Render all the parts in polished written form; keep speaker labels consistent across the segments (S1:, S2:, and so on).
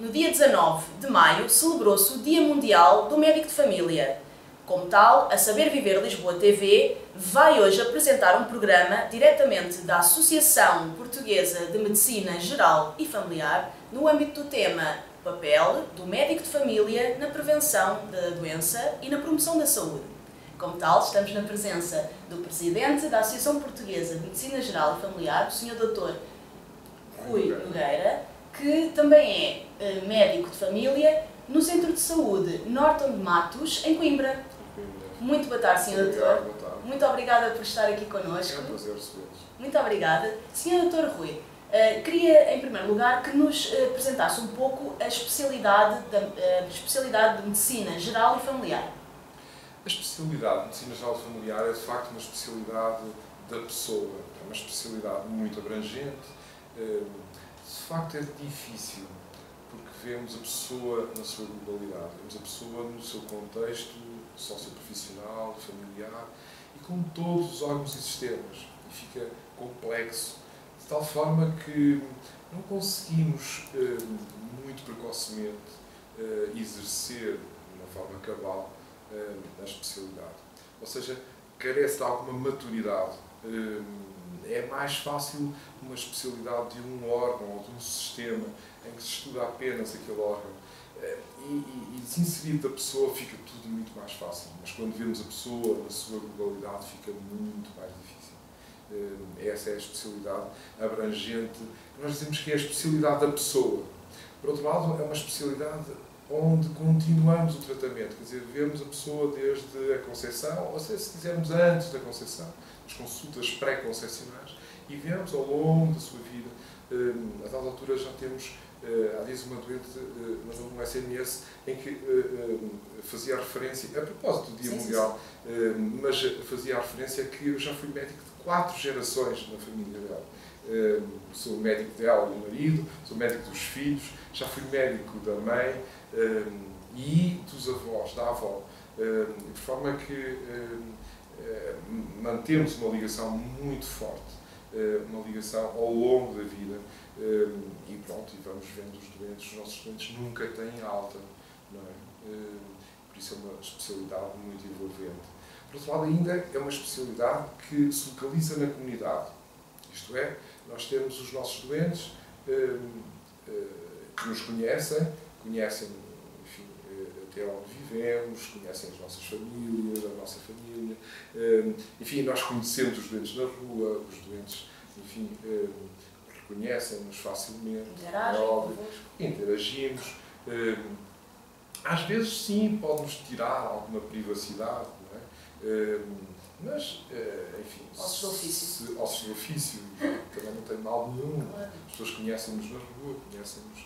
S1: No dia 19 de maio celebrou-se o Dia Mundial do Médico de Família. Como tal, a Saber Viver Lisboa TV vai hoje apresentar um programa diretamente da Associação Portuguesa de Medicina Geral e Familiar no âmbito do tema Papel do Médico de Família na prevenção da doença e na promoção da saúde. Como tal, estamos na presença do Presidente da Associação Portuguesa de Medicina Geral e Familiar, o Sr. Dr. Rui Nogueira, que também é médico de família no Centro de Saúde Norton de Matos, em Coimbra. Muito boa tarde, Sr. Doutor. Muito obrigada por estar aqui connosco.
S2: É um prazer recebê-los.
S1: Muito obrigada. Sr. Dr. Rui, queria, em primeiro lugar, que nos apresentasse um pouco a especialidade de Medicina Geral e Familiar.
S2: A especialidade de Medicina Geral e Familiar é, de facto, uma especialidade da pessoa. É uma especialidade muito abrangente. De facto, é difícil, porque vemos a pessoa na sua globalidade, vemos a pessoa no seu contexto socioprofissional, familiar e com todos os órgãos e sistemas. E fica complexo, de tal forma que não conseguimos, muito precocemente, exercer de uma forma cabal a especialidade. Ou seja, carece de alguma maturidade. É mais fácil uma especialidade de um órgão ou de um sistema em que se estuda apenas aquele órgão e se inserir da pessoa fica tudo muito mais fácil, mas quando vemos a pessoa na sua globalidade fica muito mais difícil. Essa é a especialidade abrangente, nós dizemos que é a especialidade da pessoa. Por outro lado, é uma especialidade onde continuamos o tratamento, quer dizer, vemos a pessoa desde a concepção, ou seja, se quisermos antes da concepção, as consultas pré-concepcionais, e vemos ao longo da sua vida. A dada altura já temos, há dias, uma doente no SMS em que fazia referência, a propósito do Dia Mundial, mas fazia a referência que eu já fui médico de 4 gerações na família dela. Sou médico dela e do marido, sou médico dos filhos, já fui médico da mãe e dos avós, da avó. De forma que mantemos uma ligação muito forte, uma ligação ao longo da vida e pronto, e vamos vendo os nossos doentes nunca têm alta, não é? Por isso é uma especialidade muito envolvente. Por outro lado, ainda é uma especialidade que se localiza na comunidade, isto é, nós temos os nossos doentes que nos conhecem, enfim, até onde vivemos, conhecem as nossas famílias, a nossa família, enfim, nós conhecemos os doentes na rua, os doentes, enfim, reconhecem-nos facilmente, interagimos. Às vezes, sim, pode-nos tirar alguma privacidade, não é? Mas, enfim,
S1: ossos do
S2: ofício, também não tem mal nenhum. As pessoas conhecem-nos na rua, conhecem-nos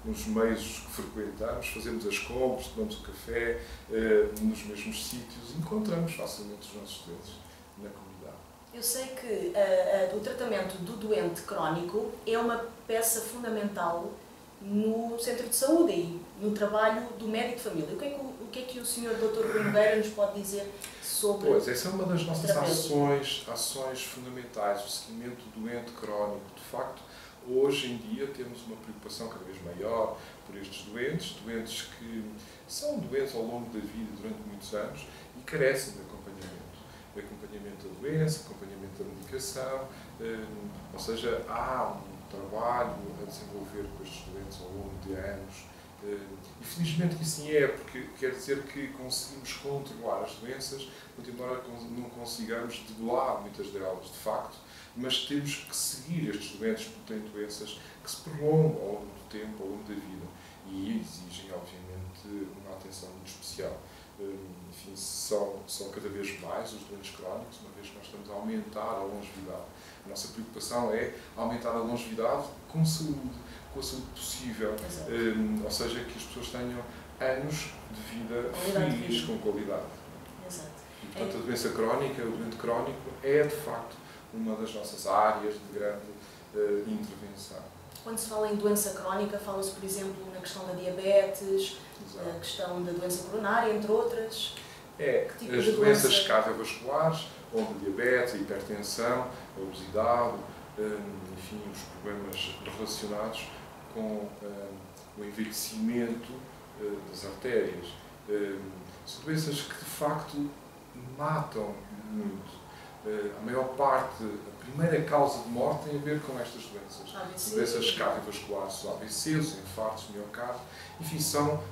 S2: nos meios que frequentamos, fazemos as compras, tomamos o café, nos mesmos sítios, encontramos facilmente os nossos doentes na comunidade.
S1: Eu sei que o tratamento do doente crónico é uma peça fundamental no centro de saúde e no trabalho do médico de família. O que é que o Sr. Dr. Rui Nogueira nos pode dizer sobre
S2: Pois, essa é uma das nossas ações fundamentais, o seguimento do doente crónico. De facto, hoje em dia temos uma preocupação cada vez maior por estes doentes que são doentes ao longo da vida durante muitos anos e carecem de acompanhamento da doença, acompanhamento da medicação, ou seja, há um trabalho a desenvolver com estes doentes ao longo de anos e felizmente que assim é, porque quer dizer que conseguimos controlar as doenças, muito embora não consigamos debelar muitas delas, de facto, mas temos que seguir estes doentes porque têm doenças que se prolongam ao longo do tempo, ao longo da vida e exigem, obviamente, uma atenção muito especial. Enfim, são cada vez mais os doentes crónicos, uma vez que nós estamos a aumentar a longevidade. A nossa preocupação é aumentar a longevidade com saúde possível, ou seja, que as pessoas tenham anos de vida felizes, com qualidade.
S1: Exato.
S2: E, portanto, a doença crónica, o doente crónico, é, de facto, uma das nossas áreas de grande intervenção.
S1: Quando se fala em doença crónica, fala-se, por exemplo, na questão da diabetes, a questão da doença coronária, entre outras.
S2: Tipo as doenças cardiovasculares, onde a diabetes, a hipertensão, a obesidade, enfim, os problemas relacionados com o envelhecimento das artérias. São doenças que, de facto, matam muito. A maior parte, a primeira causa de morte tem a ver com estas doenças. Doenças cardiovasculares, os AVCs, os infartos, o miocárdio. Enfim, são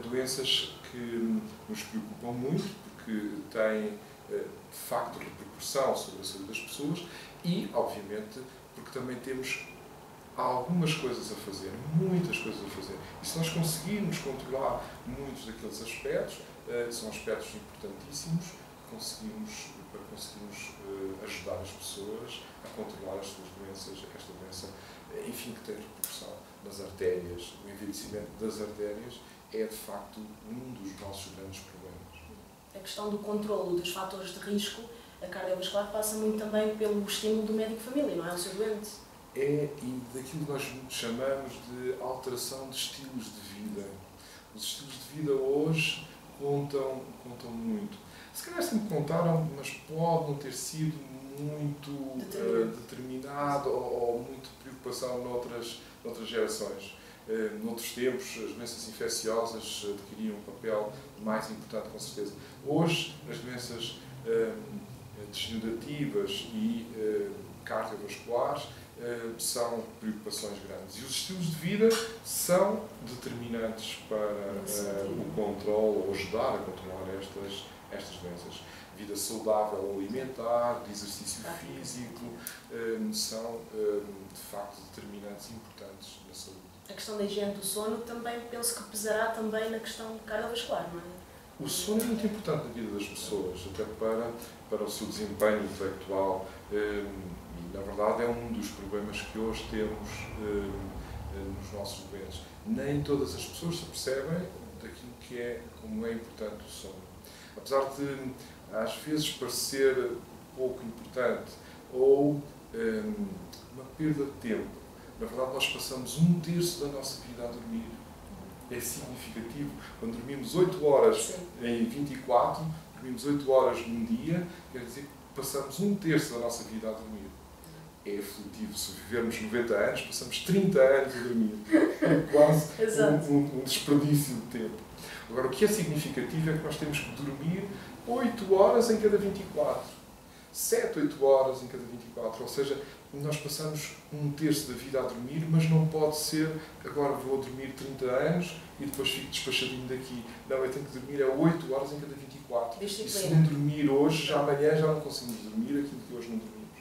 S2: doenças que nos preocupam muito, porque têm, de facto, repercussão sobre a saúde das pessoas e, obviamente, porque também temos algumas coisas a fazer, muitas coisas a fazer. E se nós conseguirmos controlar muitos daqueles aspectos, são aspectos importantíssimos para conseguirmos ajudar as pessoas a controlar as suas doenças, esta doença, enfim, que tem repercussão nas artérias. O envelhecimento das artérias é, de facto, um dos nossos grandes problemas.
S1: A questão do controlo dos fatores de risco, a cardiovascular passa muito também pelo estímulo do médico de família, não é? O seu doente.
S2: É, e daquilo que nós chamamos de alteração de estilos de vida. Os estilos de vida hoje contam muito. Se calhar sempre contaram, mas pode não ter sido muito determinado ou muita preocupação noutras gerações. Noutros tempos, as doenças infecciosas adquiriam um papel mais importante, com certeza. Hoje, as doenças degenerativas e cardiovasculares são preocupações grandes. E os estilos de vida são determinantes para o controle, ou ajudar a controlar estas doenças. Vida saudável alimentar, de exercício físico, são, de facto, determinantes importantes na saúde.
S1: A questão da higiene do sono também penso que pesará também na questão cardiovascular, não é?
S2: O sono é muito importante na vida das pessoas, até para o seu desempenho intelectual. E, na verdade, é um dos problemas que hoje temos nos nossos doentes. Nem todas as pessoas se percebem daquilo que como é importante o sono. Apesar de, às vezes, parecer pouco importante ou uma perda de tempo, na verdade, nós passamos 1/3 da nossa vida a dormir. É significativo. Quando dormimos 8 horas em 24, dormimos 8 horas num dia, quer dizer que passamos 1/3 da nossa vida a dormir. É aflitivo. Se vivermos 90 anos, passamos 30 anos a dormir. É quase um desperdício de tempo. Agora, o que é significativo é que nós temos que dormir 8 horas em cada 24. 7, 8 horas em cada 24. Ou seja, nós passamos 1/3 da vida a dormir, mas não pode ser, agora vou dormir 30 anos e depois fico despachadinho daqui. Não, eu tenho que dormir 8 horas em cada 24. E se não dormir hoje, já amanhã já não conseguimos dormir aquilo que hoje não dormimos.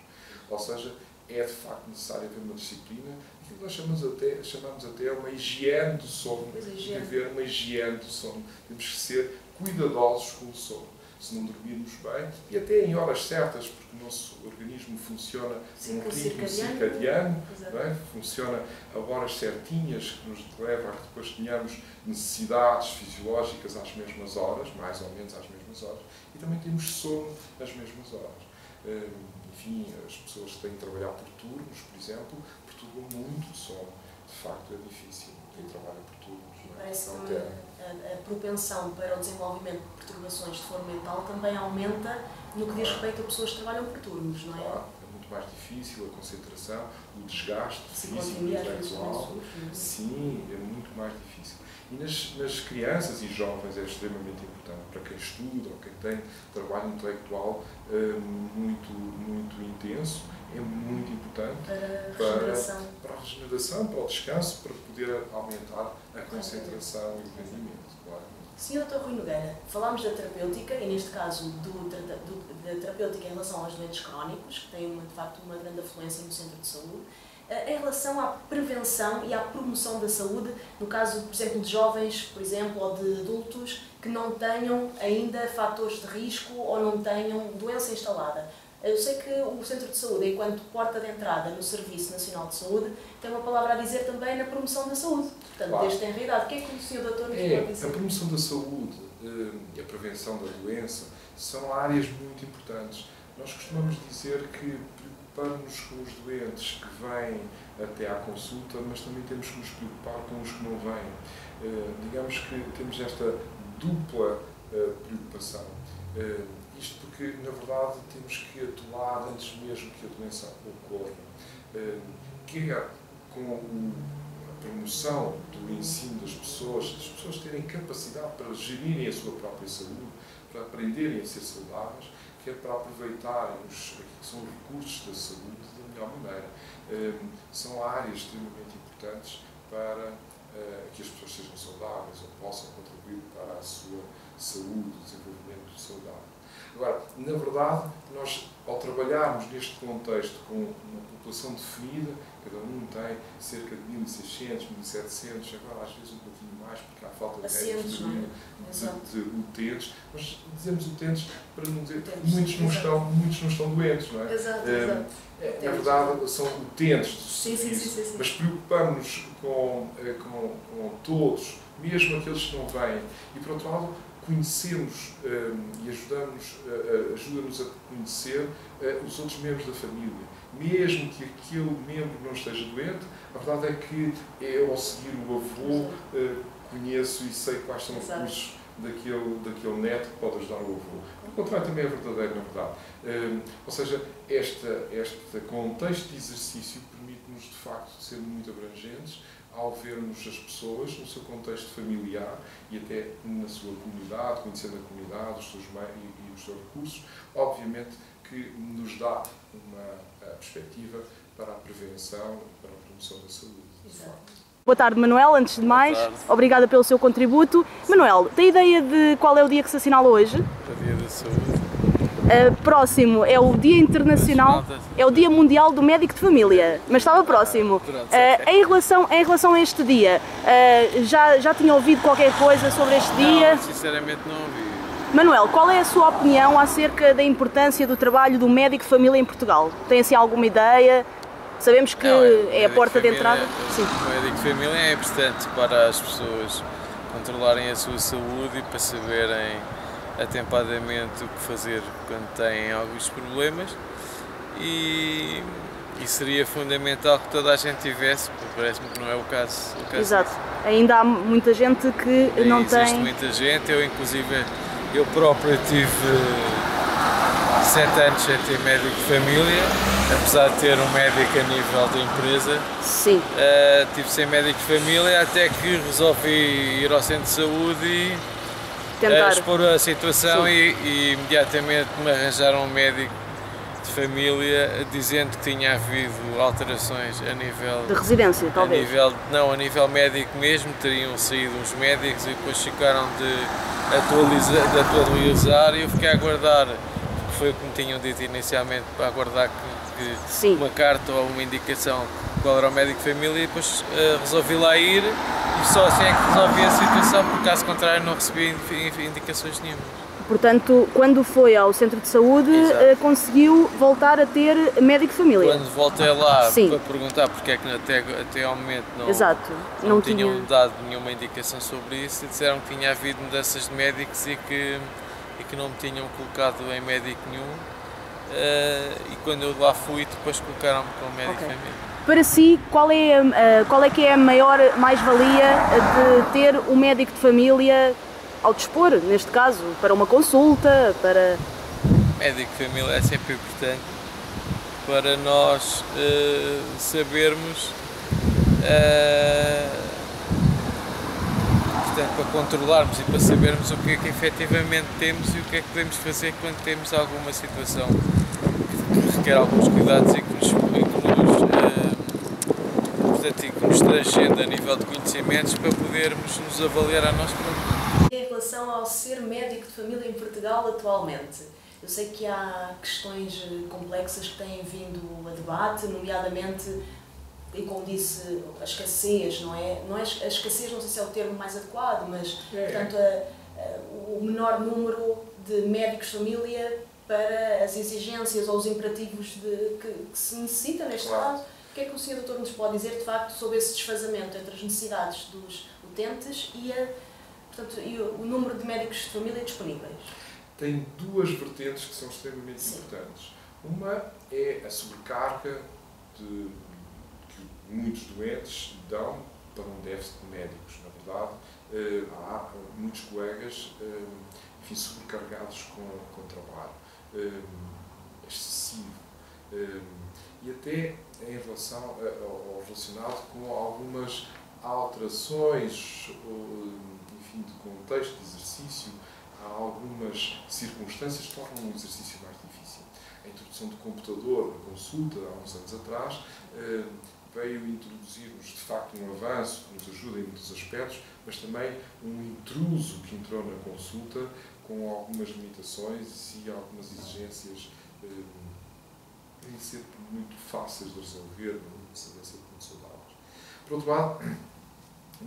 S2: Ou seja, é de facto necessário haver uma disciplina, aquilo que nós chamamos até uma higiene do sono. Tem que haver uma higiene do sono. Temos que ser cuidadosos com o sono. Se não dormirmos bem, e até em horas certas, porque o nosso organismo funciona num ritmo circadiano, não é? Funciona a horas certinhas, que nos leva a que depois tenhamos necessidades fisiológicas às mesmas horas, mais ou menos às mesmas horas, e também temos sono às mesmas horas. Enfim, as pessoas que têm de trabalhar por turnos, por exemplo, perturbam muito o sono. De facto, é difícil. Quem trabalha por turnos.
S1: Parece que a propensão para o desenvolvimento de perturbações de foro mental também aumenta no que diz respeito a pessoas que trabalham por turnos, não é?
S2: Claro, é muito mais difícil a concentração, o desgaste físico e intelectual. Sim, é muito mais difícil. E nas crianças e jovens é extremamente importante, para quem estuda ou quem tem trabalho intelectual muito intenso, é muito importante para a regeneração, para o descanso, para poder aumentar a concentração e o rendimento, claro.
S1: Sr. Dr. Rui Nogueira, falámos da terapêutica, e neste caso da terapêutica em relação aos doentes crónicos, que têm de facto uma grande afluência no centro de saúde, em relação à prevenção e à promoção da saúde, no caso, por exemplo, de jovens, por exemplo, ou de adultos que não tenham ainda fatores de risco ou não tenham doença instalada. Eu sei que o Centro de Saúde, enquanto porta de entrada no Serviço Nacional de Saúde, tem uma palavra a dizer também na promoção da saúde. Portanto, claro, desde tem realidade. O que é que o Sr. Doutor nos pode dizer?
S2: A promoção da saúde e a prevenção da doença são áreas muito importantes. Nós costumamos dizer que preocupamos com os doentes que vêm até à consulta, mas também temos que nos preocupar com os que não vêm. Digamos que temos esta dupla preocupação. Isto porque, na verdade, temos que atuar antes mesmo que a doença ocorra. Quer com a promoção do ensino das pessoas terem capacidade para gerirem a sua própria saúde, para aprenderem a ser saudáveis, que é para aproveitarem aquilo que são os recursos da saúde da melhor maneira. São áreas extremamente importantes para que as pessoas sejam saudáveis ou possam contribuir para a sua saúde, desenvolvimento saudável. Agora, na verdade, nós, ao trabalharmos neste contexto com uma população definida, cada um tem cerca de 1.600, 1.700, agora às vezes um pouquinho mais, porque há falta de regras de utentes. Nós dizemos utentes para não dizer que muitos não estão doentes, não é?
S1: Exato.
S2: Na verdade, são utentes do serviço,
S1: sim.
S2: mas preocupamos-nos com todos, mesmo aqueles que não vêm. E, por outro lado, conhecemos e ajuda-nos a conhecer os outros membros da família. Mesmo que aquele membro não esteja doente, a verdade é que eu, ao seguir o avô, conheço e sei quais são os recursos daquele neto que pode ajudar o avô. O contrário também é verdadeiro, na verdade. Ou seja, este contexto de exercício permite-nos, de facto, ser muito abrangentes ao vermos as pessoas no seu contexto familiar e até na sua comunidade, conhecendo a comunidade, os seus meios e os seus recursos, obviamente que nos dá uma perspectiva para a prevenção e para a promoção da saúde.
S1: Exato. Boa tarde, Manuel. Antes de mais, obrigada pelo seu contributo. Manuel, tem ideia de qual é o dia que se assinala hoje?
S3: O Dia da Saúde.
S1: Próximo é o Dia Internacional, é o Dia Mundial do Médico de Família, mas estava próximo. Em relação a este dia, já tinha ouvido qualquer coisa sobre este dia?
S3: Não, sinceramente não ouvi.
S1: Manuel, qual é a sua opinião acerca da importância do trabalho do médico de família em Portugal? Tem assim alguma ideia? Sabemos que é a porta de entrada.
S3: Sim. O médico de família é importante para as pessoas controlarem a sua saúde e para saberem atempadamente o que fazer quando têm alguns problemas, e seria fundamental que toda a gente tivesse, porque parece-me que não é o caso.
S1: Exato. Ainda há muita gente que não tem...
S3: Existe muita gente, eu próprio tive 7 anos sem ter médico de família, apesar de ter um médico a nível da empresa.
S1: Sim.
S3: Tive sem médico de família até que resolvi ir ao centro de saúde e expor a situação e imediatamente me arranjaram um médico de família dizendo que tinha havido alterações a nível...
S1: De residência, talvez?
S3: A nível médico mesmo, teriam saído uns médicos e depois ficaram de atualizar e eu fiquei a aguardar, foi o que me tinham dito inicialmente, para aguardar que uma carta ou uma indicação qual era o médico de família e depois resolvi lá ir e só assim é que resolvi a situação, porque caso contrário não recebi indicações nenhumas.
S1: Portanto, quando foi ao centro de saúde, conseguiu voltar a ter médico de família?
S3: Quando voltei lá para perguntar porque é que até ao momento não tinham dado nenhuma indicação sobre isso, e disseram que tinha havido mudanças de médicos e que não me tinham colocado em médico nenhum, e quando eu lá fui depois colocaram-me como médico de família.
S1: Para si, qual é que é a maior mais-valia de ter um médico de família ao dispor, neste caso, para uma consulta, para...
S3: Médico de família é sempre importante para nós sabermos, portanto, para controlarmos e para sabermos o que é que efetivamente temos e o que é que podemos fazer quando temos alguma situação que requer alguns cuidados e que nos transcende a nível de conhecimentos para podermos nos avaliar a nós próprios.
S1: Em relação ao ser médico de família em Portugal atualmente, eu sei que há questões complexas que têm vindo a debate, nomeadamente, e como disse, a escassez, não é? A escassez, não sei se é o termo mais adequado, mas, portanto, o menor número de médicos de família para as exigências ou os imperativos que se necessita neste caso. O que é que o Sr. Doutor nos pode dizer, de facto, sobre esse desfazamento entre as necessidades dos utentes e o número de médicos de família disponíveis?
S2: Tem duas vertentes que são extremamente importantes. Uma é a sobrecarga que muitos doentes dão para um déficit de médicos. Na verdade, há muitos colegas sobrecarregados com trabalho excessivo. E até em relação ou relacionado com algumas alterações, enfim, de contexto de exercício, há algumas circunstâncias que tornam o exercício mais difícil. A introdução do computador na consulta, há uns anos atrás, veio introduzir-nos, de facto, um avanço que nos ajuda em muitos aspectos, mas também um intruso que entrou na consulta com algumas limitações e algumas exigências nem sempre muito fáceis de resolver, não sabem ser muito saudáveis. Por outro lado,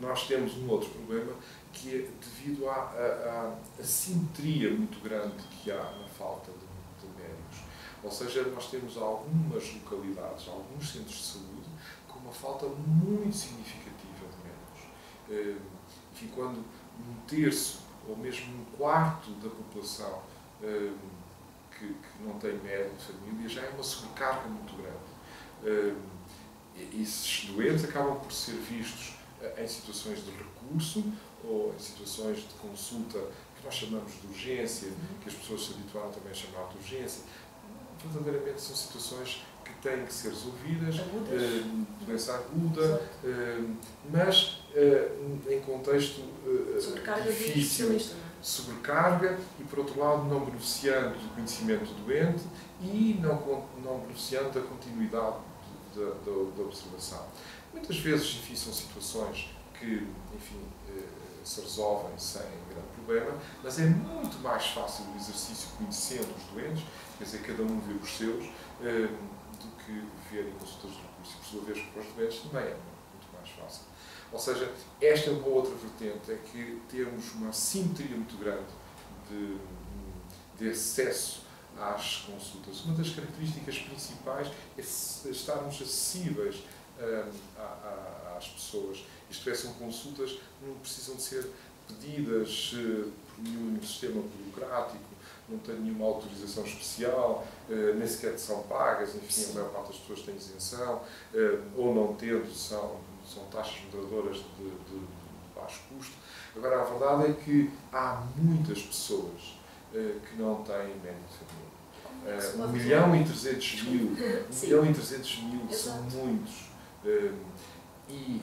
S2: nós temos um outro problema que é devido à assimetria muito grande que há na falta de médicos. Ou seja, nós temos algumas localidades, alguns centros de saúde, com uma falta muito significativa de médicos. Enfim, quando um terço ou mesmo um quarto da população que não tem médico de família já é uma sobrecarga muito grande. Esses doentes acabam por ser vistos em situações de recurso ou em situações de consulta que nós chamamos de urgência, que as pessoas se habituaram também a chamar de urgência. Verdadeiramente são situações que têm que ser resolvidas, doença aguda, mas em contexto difícil, sobrecarga e, por outro lado, não beneficiando do conhecimento do doente e não beneficiando da continuidade da observação. Muitas vezes, enfim, são situações que, enfim, se resolvem sem grande problema, mas é muito mais fácil o exercício conhecendo os doentes, quer dizer, cada um vê os seus, do que ver em consultas de recurso. Por sua vez, para os doentes também é muito mais fácil. Ou seja, esta é uma outra vertente, é que temos uma assimetria muito grande de acesso às consultas. Uma das características principais é estarmos acessíveis às pessoas. Isto é, são consultas que não precisam de ser pedidas por nenhum sistema burocrático, não têm nenhuma autorização especial, nem sequer são pagas, enfim, a maior parte das pessoas tem isenção, ou não tendo, são taxas moderadoras de baixo custo. Agora, a verdade é que há muitas pessoas que não têm médico de família. 1.300.000 são muitos. E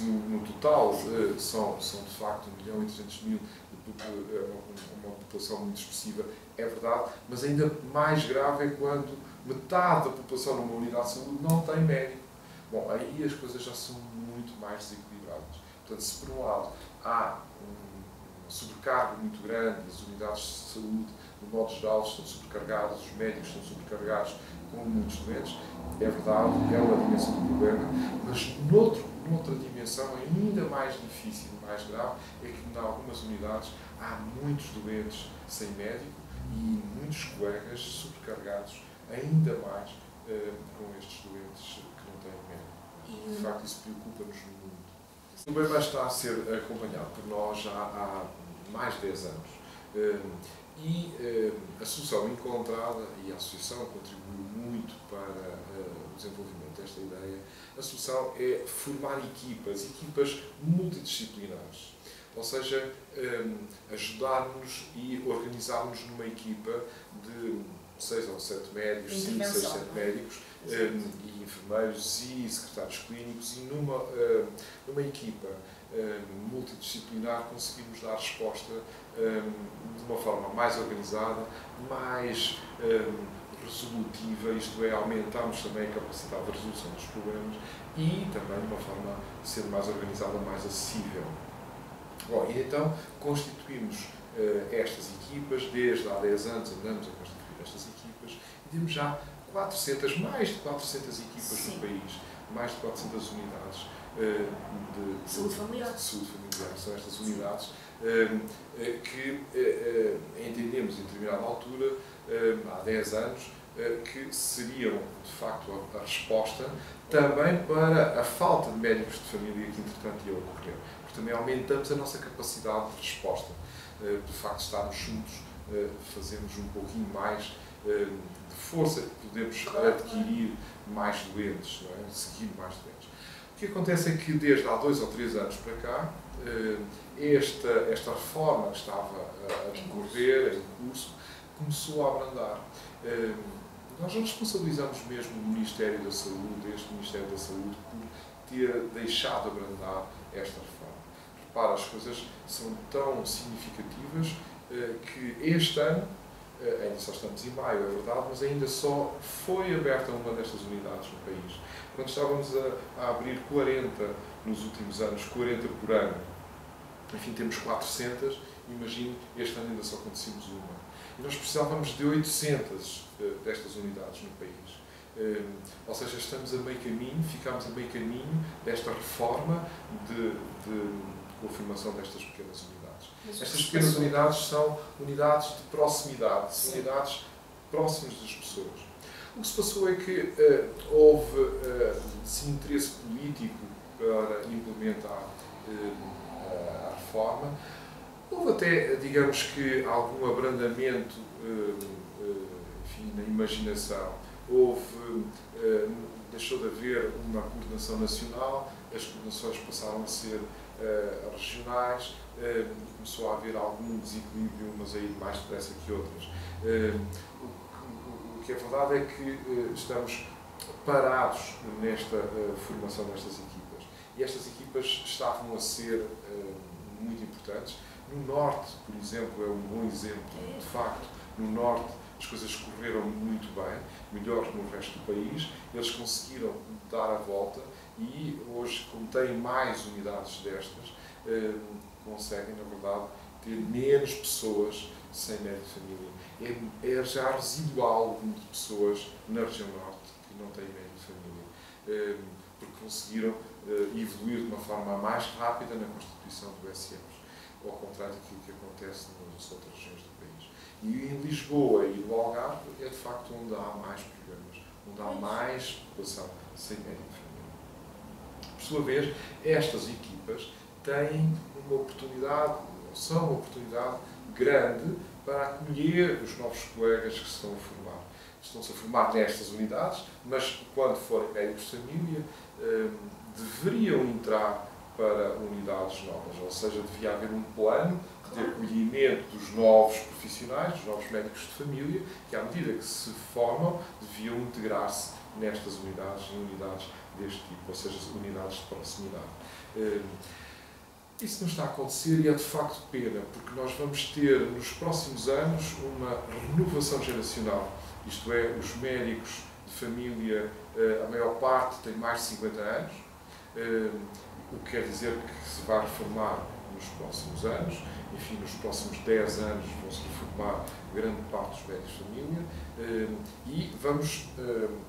S2: no total são de facto 1.300.000, uma população muito expressiva, é verdade, mas ainda mais grave é quando metade da população numa unidade de saúde não tem médico. Bom, aí as coisas já são muito mais desequilibradas. Portanto, se por um lado há uma sobrecarga muito grande, as unidades de saúde, de modo geral, estão sobrecargadas, os médicos estão sobrecargados com muitos doentes, é verdade, é uma dimensão do problema, mas noutra dimensão ainda mais difícil, mais grave, é que em algumas unidades há muitos doentes sem médico e muitos colegas sobrecarregados ainda mais com estes doentes que não têm médico. De facto, isso preocupa-nos muito. O problema está a ser acompanhado por nós já há mais de 10 anos. E a solução encontrada, e a Associação contribuiu muito para o desenvolvimento desta ideia, a solução é formar equipas multidisciplinares. Ou seja, ajudar-nos e organizar-nos numa equipa de 6 ou 7 médicos, 5, 6, 7 médicos, e enfermeiros e secretários clínicos, e numa equipa multidisciplinar conseguimos dar resposta de uma forma mais organizada, mais resolutiva, isto é, aumentarmos também a capacidade de resolução dos problemas e também de uma forma de ser mais organizada, mais acessível. Bom, e então constituímos estas equipas, desde há 10 anos andamos a constituir estas equipas e temos já mais de 400 equipas no país, mais de 400 unidades de
S1: saúde familiar.
S2: São estas unidades que entendemos em determinada altura, há 10 anos, que seriam de facto a resposta também para a falta de médicos de família que entretanto ia ocorrer. Porque também aumentamos a nossa capacidade de resposta. De facto, estarmos juntos, fazemos um pouquinho mais de força, que podemos adquirir mais doentes, não é? Seguir mais doentes. O que acontece é que desde há 2 ou 3 anos para cá, esta reforma que estava a decorrer, em curso, começou a abrandar. Nós não responsabilizamos mesmo o Ministério da Saúde, este Ministério da Saúde, por ter deixado abrandar esta reforma. Repara, as coisas são tão significativas que este ano, ainda só estamos em maio, é verdade, mas ainda só foi aberta uma destas unidades no país. Quando estávamos a abrir 40 nos últimos anos, 40 por ano, enfim, temos 400, imagine, este ano ainda só conseguimos uma. E nós precisávamos de 800 destas unidades no país. Ou seja, estamos a meio caminho, ficámos a meio caminho desta reforma de confirmação destas pequenas unidades. Estas pequenas unidades são unidades de proximidade, são unidades próximas das pessoas. O que se passou é que houve interesse político para implementar a reforma. Houve até, digamos que, algum abrandamento enfim, na imaginação. Deixou de haver uma coordenação nacional, as coordenações passaram a ser regionais, começou a haver algum desequilíbrio, mas aí mais depressa que outras. O que é verdade é que estamos parados nesta formação destas equipas. E estas equipas estavam a ser muito importantes. No Norte, por exemplo, é um bom exemplo. De facto, no Norte as coisas correram muito bem, melhor que no resto do país. Eles conseguiram dar a volta e hoje, como têm mais unidades destas, conseguem, na verdade, ter menos pessoas sem médico de família. É já residual o número de pessoas na região Norte que não têm médico de família, porque conseguiram evoluir de uma forma mais rápida na constituição do SEMs, ao contrário daquilo que acontece nas outras regiões do país. E em Lisboa e no Algarve é de facto onde há mais programas, onde há mais população sem médico de família. Por sua vez, estas equipas têm uma oportunidade, são uma oportunidade grande para acolher os novos colegas que se estão a formar. Estão-se a formar nestas unidades, mas quando forem médicos de família, deveriam entrar para unidades novas, ou seja, devia haver um plano de acolhimento dos novos profissionais, dos novos médicos de família, que à medida que se formam, deviam integrar-se nestas unidades, em unidades deste tipo, ou seja, unidades de proximidade. Isso não está a acontecer e é de facto pena, porque nós vamos ter nos próximos anos uma renovação geracional, isto é, os médicos de família, a maior parte tem mais de 50 anos, o que quer dizer que se vai reformar nos próximos anos, enfim, nos próximos 10 anos vão-se reformar grande parte dos médicos de família e vamos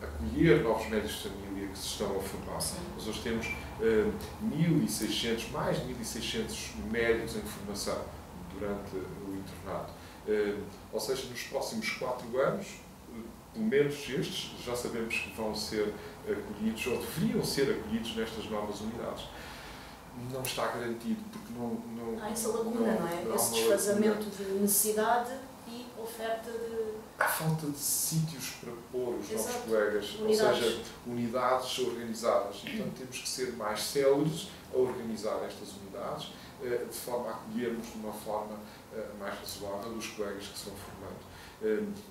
S2: acolher novos médicos de família que se estão a formar. Nós hoje temos 1.600, mais de 1.600 médicos em formação durante o internato. Ou seja, nos próximos 4 anos, pelo menos estes, já sabemos que vão ser acolhidos, ou deveriam ser acolhidos nestas novas unidades. Não está garantido, porque não
S1: há essa lacuna, não é? Esse desfazamento de necessidade e oferta de...
S2: Há falta de sítios para pôr os novos colegas,
S1: unidades.
S2: Ou seja, unidades organizadas. Portanto, temos que ser mais céleres a organizar estas unidades, de forma a acolhermos de uma forma mais razoável os colegas que se vão formando.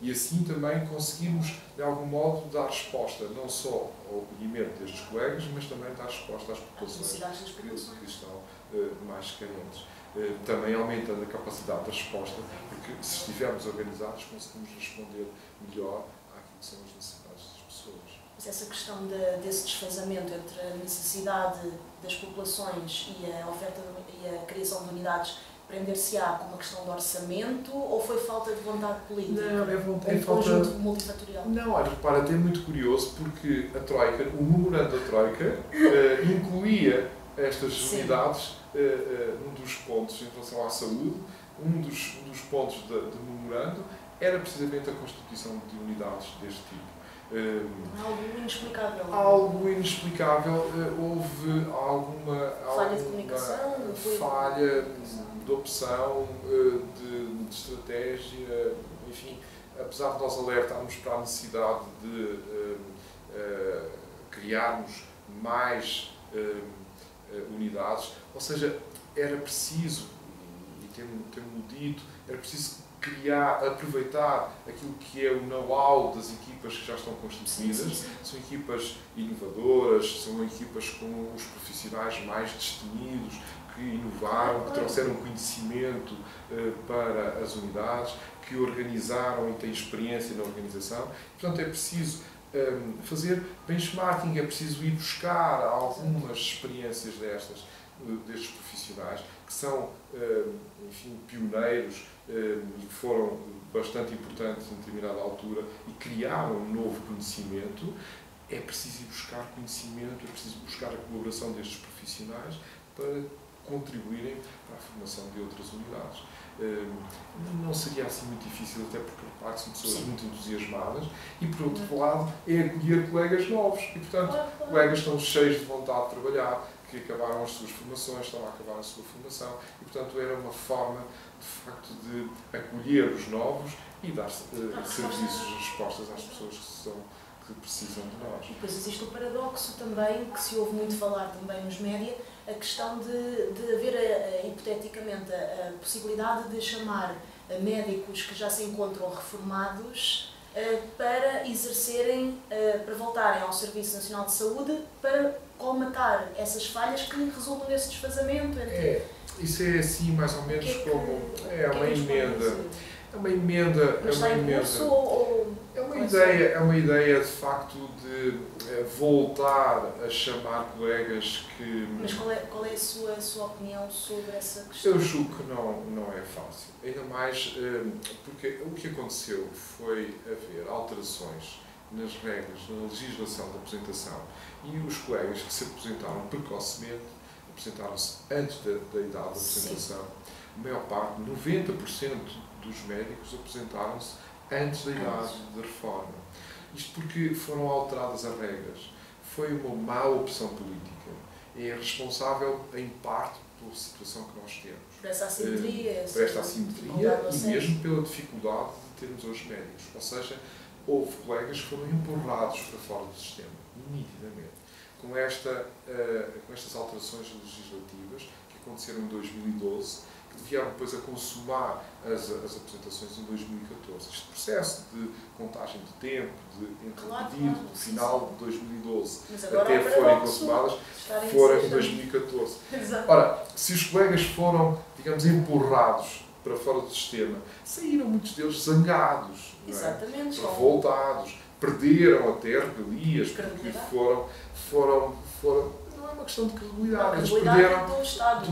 S2: E assim também conseguimos, de algum modo, dar resposta não só ao acolhimento destes colegas, mas também dar resposta às populações que estão mais carentes. Também aumentando a capacidade da resposta, porque se estivermos organizados conseguimos responder melhor àquilo que são as necessidades das pessoas.
S1: Mas essa questão desse desfazamento entre a necessidade das populações e a oferta e a criação de unidades prender-se-á com uma questão de orçamento ou foi falta de vontade política?
S2: Não, é
S1: falta... conjunto multifatorial?
S2: Não, olha, repara, até é muito curioso porque a Troika, o memorando da Troika, incluía estas unidades um dos pontos em relação à saúde, um dos pontos do memorando era precisamente a constituição de unidades deste tipo.
S1: Algo inexplicável.
S2: Algo inexplicável. Houve alguma
S1: falha de comunicação?
S2: Falha de opção, de estratégia, enfim, apesar de nós alertarmos para a necessidade de criarmos mais unidades, ou seja, era preciso, e temo dito, era preciso aproveitar aquilo que é o know-how das equipas que já estão constituídas. São equipas inovadoras, são equipas com os profissionais mais destemidos, que inovaram, que trouxeram conhecimento para as unidades, que organizaram e têm experiência na organização. Portanto, é preciso fazer benchmarking, é preciso ir buscar algumas experiências destes profissionais, que são, enfim, pioneiros e que foram bastante importantes em determinada altura e criaram um novo conhecimento. É preciso ir buscar conhecimento, é preciso buscar a colaboração destes profissionais para contribuírem para a formação de outras unidades. Não seria assim muito difícil, até porque, repare, são pessoas muito entusiasmadas e, por outro lado, é acolher colegas novos e, portanto, colegas que estão cheios de vontade de trabalhar, que acabaram as suas formações, estão a acabar a sua formação e, portanto, era uma forma, de facto, de acolher os novos e dar serviços e respostas às pessoas que precisam de nós.
S1: E depois existe o paradoxo também, que se ouve muito falar também nos média, a questão de haver, hipoteticamente, a possibilidade de chamar médicos que já se encontram reformados para exercerem, para voltarem ao Serviço Nacional de Saúde, para colmatar essas falhas que resultam desse desfazamento.
S2: Isso é assim, mais ou menos, como uma emenda. É uma emenda.
S1: Mas está em curso ou...
S2: É uma ideia, de facto, de voltar a chamar colegas que...
S1: Mas qual é a sua opinião sobre essa questão?
S2: Eu julgo que não é fácil. Ainda mais porque o que aconteceu foi haver alterações nas regras, na legislação da aposentação, e os colegas que se aposentaram precocemente, aposentaram-se antes da idade da aposentação, a maior parte, 90% dos médicos aposentaram-se antes da idade de reforma. Isto porque foram alteradas as regras. Foi uma má opção política. É responsável, em parte, pela situação que nós temos.
S1: Por essa assimetria.
S2: Por esta assimetria e mesmo pela dificuldade de termos hoje médicos. Ou seja, houve colegas que foram empurrados para fora do sistema, nitidamente. Com estas alterações legislativas que aconteceram em 2012, que vieram depois a consumar as apresentações em 2014. Este processo de contagem de tempo, entre o pedido do final de 2012 até forem consumadas, foram em 2014. Ora, se os colegas foram, digamos, empurrados para fora do sistema, saíram muitos deles zangados, revoltados, perderam até regalias, porque foram não é uma questão de credibilidade, eles perderam do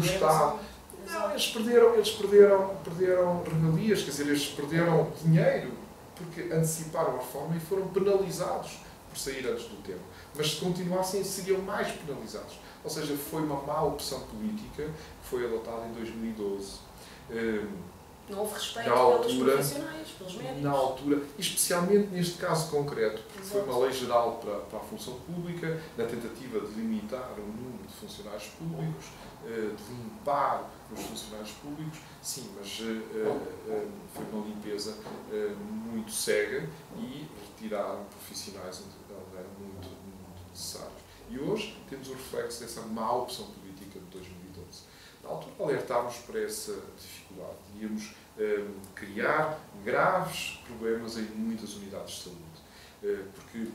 S2: Estado. Não, eles perderam regalias, quer dizer, eles perderam dinheiro, porque anteciparam a reforma e foram penalizados por sair antes do tempo. Mas se continuassem, seriam mais penalizados. Ou seja, foi uma má opção política que foi adotada em 2012.
S1: Não houve respeito pelos profissionais, pelos médicos.
S2: Na altura, especialmente neste caso concreto, porque foi uma lei geral para a função pública, na tentativa de limitar o número de funcionários públicos, de limpar os funcionários públicos, sim, mas foi uma limpeza muito cega e retiraram profissionais onde eram muito necessários. E hoje temos o reflexo dessa má opção política de 2012. Na altura alertámos para essa dificuldade. Íamos criar graves problemas em muitas unidades de saúde, porque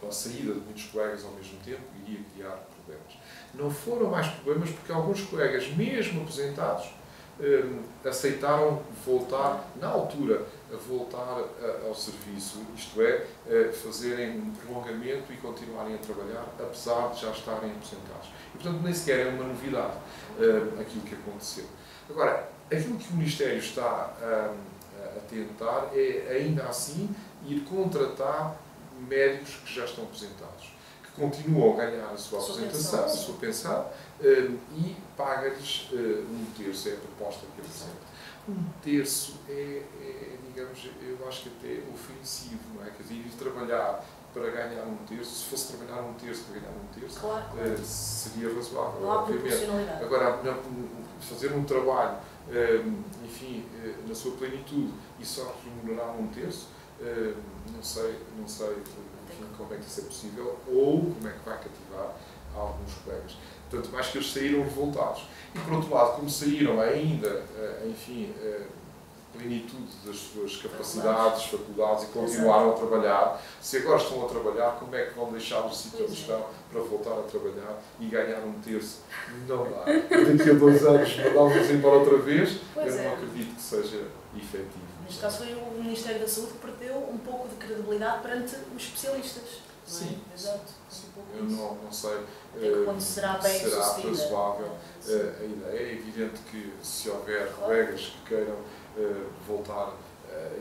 S2: a saída de muitos colegas ao mesmo tempo iria criar problemas. Não foram mais problemas porque alguns colegas, mesmo aposentados, aceitaram voltar, na altura, a voltar ao serviço, isto é, fazerem um prolongamento e continuarem a trabalhar, apesar de já estarem aposentados. E, portanto, nem sequer é uma novidade aquilo que aconteceu. Agora, aquilo que o Ministério está a tentar é, ainda assim, ir contratar médicos que já estão aposentados, que continuam a ganhar a sua aposentação, a sua pensão, e paga-lhes um terço, é a proposta que apresenta. Um terço digamos, eu acho que até ofensivo, não é? Quer dizer, ir trabalhar para ganhar um terço, se fosse trabalhar um terço para ganhar um terço, claro. Seria razoável.
S1: Não há proporcionalidade.
S2: Agora, fazer um trabalho, enfim, na sua plenitude e só remunerar um terço, não sei enfim, como é que isso é possível ou como é que vai cativar alguns colegas. Tanto mais que eles saíram revoltados. E, por outro lado, como saíram ainda, enfim, plenitude das suas capacidades, faculdades, e continuaram a trabalhar, se agora estão a trabalhar, como é que vão deixar o sítio onde estão para voltar a trabalhar e ganhar um terço? Não dá. Daqui a 2 anos mandá-los embora outra vez, eu não acredito que seja efetivo.
S1: Neste caso foi o Ministério da Saúde que perdeu um pouco de credibilidade perante os especialistas. Não é?
S2: Sim.
S1: Exato.
S2: Eu não sei
S1: quando será bem
S2: será
S1: sucedida.
S2: razoável a ideia. É evidente que se houver colegas que queiram voltar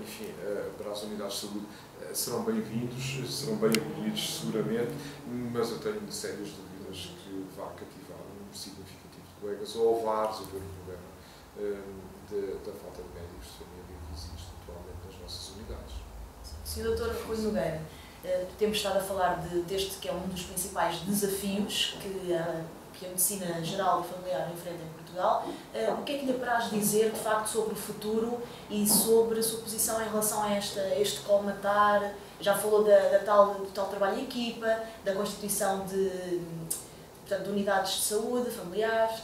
S2: enfim, para as unidades de saúde, serão bem-vindos, serão bem acolhidos seguramente, mas eu tenho sérias dúvidas que vá cativar um número significativo de colegas ou vá resolver o problema da falta de médicos de família que existe atualmente nas nossas unidades.
S1: Sr. Dr. Rui Nogueira, temos estado a falar deste que é um dos principais desafios que a medicina geral e familiar enfrenta em Portugal. O que é que lhe apraz dizer, de facto, sobre o futuro e sobre a sua posição em relação a este colmatar? Já falou do tal trabalho em equipa, da constituição de unidades de saúde familiares.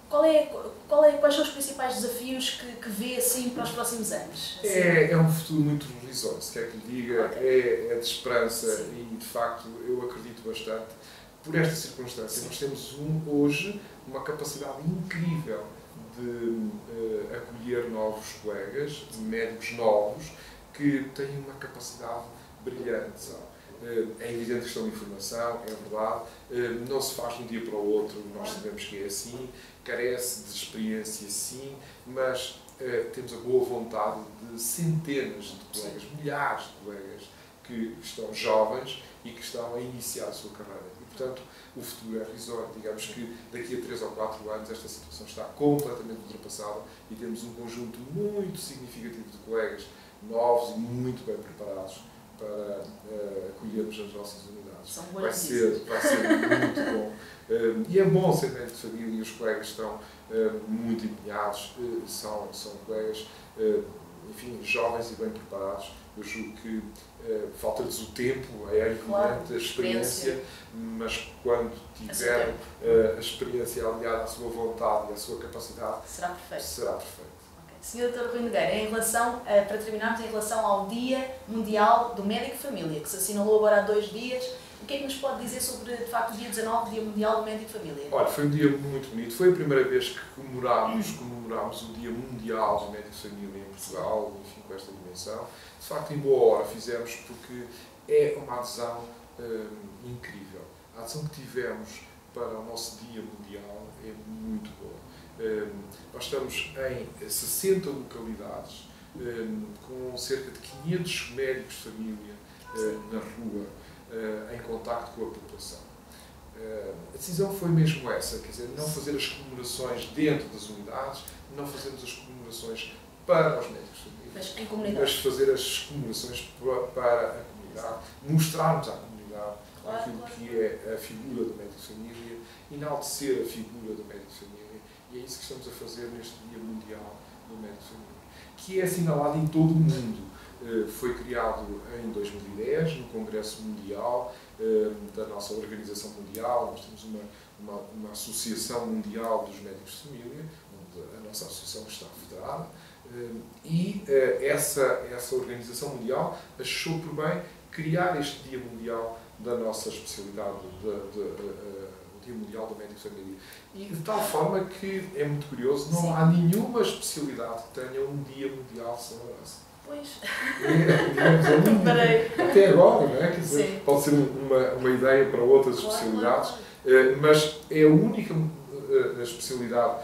S1: Quais são os principais desafios que vê assim para os próximos anos? Assim?
S2: É um futuro muito risonho, se quer que lhe diga, é de esperança. Sim. E de facto eu acredito bastante. Por esta circunstância, nós temos hoje uma capacidade incrível de acolher novos colegas, médicos novos, que têm uma capacidade brilhante. É evidente que estão de informação, é verdade, não se faz de um dia para o outro, nós sabemos que é assim, carece de experiência sim, mas temos a boa vontade de centenas de colegas, milhares de colegas que estão jovens e que estão a iniciar a sua carreira. E, portanto, o futuro é risonho. Digamos que daqui a 3 ou 4 anos esta situação está completamente ultrapassada e temos um conjunto muito significativo de colegas novos e muito bem preparados para acolhermos as nossas unidades. Vai ser muito bom. E é bom ser médico de família e os colegas estão muito empenhados, são colegas, enfim, jovens e bem preparados. Eu julgo que falta-lhes o tempo, é evidente, a experiência, mas quando tiver a experiência aliada à sua vontade e à sua capacidade, será perfeito.
S1: Sr. Dr. Rui Nogueira, em relação, para terminarmos, em relação ao Dia Mundial do Médico de Família, que se assinalou agora há 2 dias, o que é que nos pode dizer sobre, de facto, o dia 19, Dia Mundial do Médico de Família?
S2: Olha, foi um dia muito bonito. Foi a primeira vez que comemorámos o Dia Mundial do Médico de Família em Portugal, enfim, com esta dimensão. De facto, em boa hora fizemos, porque é uma adesão incrível. A adesão que tivemos para o nosso Dia Mundial é muito boa. Nós estamos em 60 localidades, com cerca de 500 médicos de família na rua, em contacto com a população. A decisão foi mesmo essa, quer dizer, não fazer as comemorações dentro das unidades, não fazermos as comemorações para os médicos de família, mas fazer as comemorações para a comunidade, mostrarmos à comunidade aquilo que é a figura do médico de família, enaltecer a figura do médico de família. E é isso que estamos a fazer neste Dia Mundial do Médico de Família, que é assinalado em todo o mundo. Foi criado em 2010, no Congresso Mundial da nossa Organização Mundial. Nós temos uma Associação Mundial dos Médicos de Família, onde a nossa associação está federada, e essa Organização Mundial achou por bem criar este Dia Mundial da nossa especialidade, Dia Mundial do Médico de Família. E de tal forma que é muito curioso, não há nenhuma especialidade que tenha um Dia Mundial de celebração.
S1: Pois.
S2: Até agora, não é? Quer dizer, pode ser uma ideia para outras especialidades, mas é a única especialidade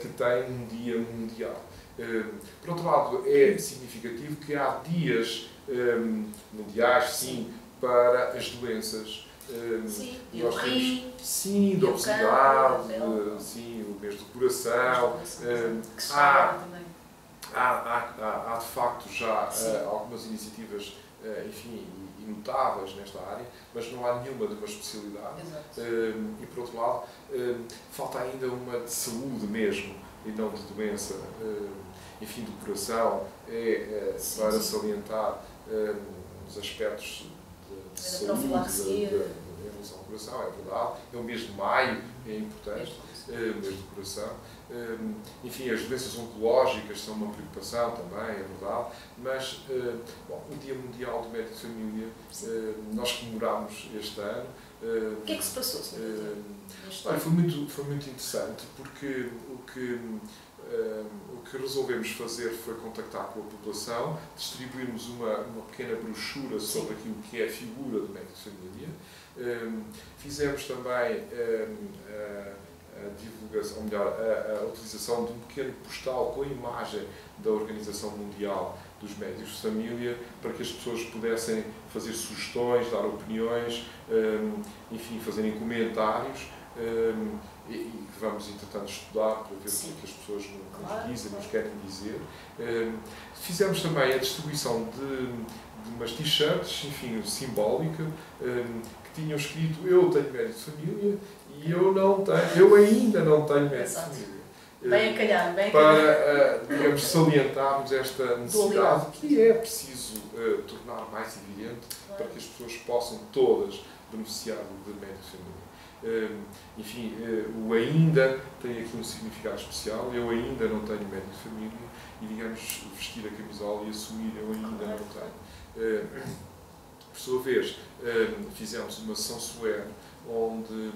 S2: que tem um Dia Mundial. Por outro lado, é significativo que há dias mundiais, sim, para as doenças.
S1: Sim,
S2: nós temos, sim, da obesidade, sim, o mês do coração. Há de facto já algumas iniciativas, enfim, notáveis nesta área, mas não há nenhuma de uma especialidade. E por outro lado, falta ainda uma de saúde mesmo, e não de doença, enfim, do coração, para salientar os aspectos de saúde, em relação ao coração, é verdade. É o mês de maio, é importante, o mês do coração. Enfim, as doenças oncológicas são uma preocupação também, é verdade. Mas, bom, o Dia Mundial do Médico de Família, nós comemorámos este ano.
S1: O que é que se passou, Sr.
S2: Olha, foi muito interessante, porque o que resolvemos fazer foi contactar com a população, distribuirmos uma pequena brochura sobre aquilo que é a figura do médico de família. Fizemos também a divulgação, ou melhor, a utilização de um pequeno postal com a imagem da Organização Mundial dos Médicos de Família, para que as pessoas pudessem fazer sugestões, dar opiniões, enfim, fazerem comentários. E que vamos, entretanto, estudar para ver o que as pessoas nos dizem, nos querem dizer. Fizemos também a distribuição de umas t-shirts, enfim, simbólica, que tinham escrito "Eu tenho médico de família" e eu ainda não tenho médico de família.
S1: Bem a calhar, bem a calhar.
S2: Para, digamos, salientarmos esta necessidade que é preciso tornar mais evidente para que as pessoas possam todas beneficiar de médico de família. Enfim, o ainda tem aqui um significado especial. Eu ainda não tenho médico de família e, digamos, vestir a camisola e assumir eu ainda não tenho. Por sua vez, fizemos uma sessão solene onde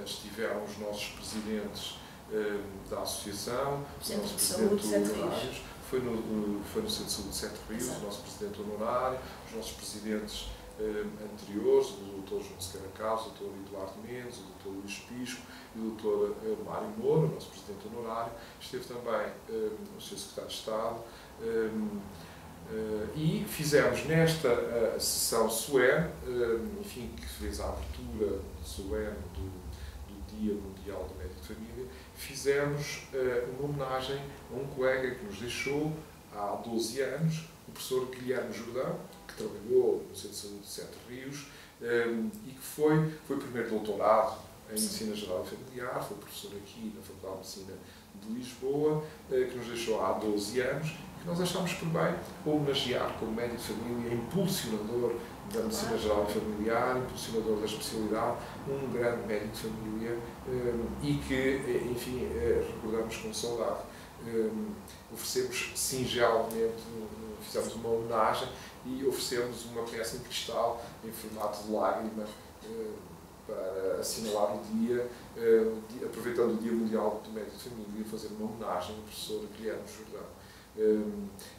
S2: estiveram os nossos presidentes da associação, o nosso presidente honorários, foi no Centro de Saúde de Sete Rios, o nosso presidente honorário, os nossos presidentes anteriores, o Dr. João Sequeira Carlos, o Dr. Eduardo Mendes, o Dr. Luís Pisco e o Dr. Mário Moura, o nosso presidente honorário. Esteve também o Sr. Secretário de Estado e fizemos nesta sessão solene, enfim, que fez a abertura solene do Dia Mundial do Médico de Família, fizemos uma homenagem a um colega que nos deixou há 12 anos, o professor Guilherme Jordão, que trabalhou no Centro de Saúde de Sete Rios e que foi primeiro doutorado em Medicina Geral e Familiar, foi professor aqui na Faculdade de Medicina de Lisboa, que nos deixou há 12 anos, e que nós achámos por bem homenagear como médico de família, impulsionador da Medicina Geral e Familiar, impulsionador da especialidade, um grande médico de família e que, enfim, recordamos com saudade. Oferecemos singelamente, fizemos uma homenagem e oferecemos uma peça em cristal em formato de lágrima para assinalar o dia, aproveitando o Dia Mundial do Médico de Família, e fazer uma homenagem ao professor Guilherme Jordão.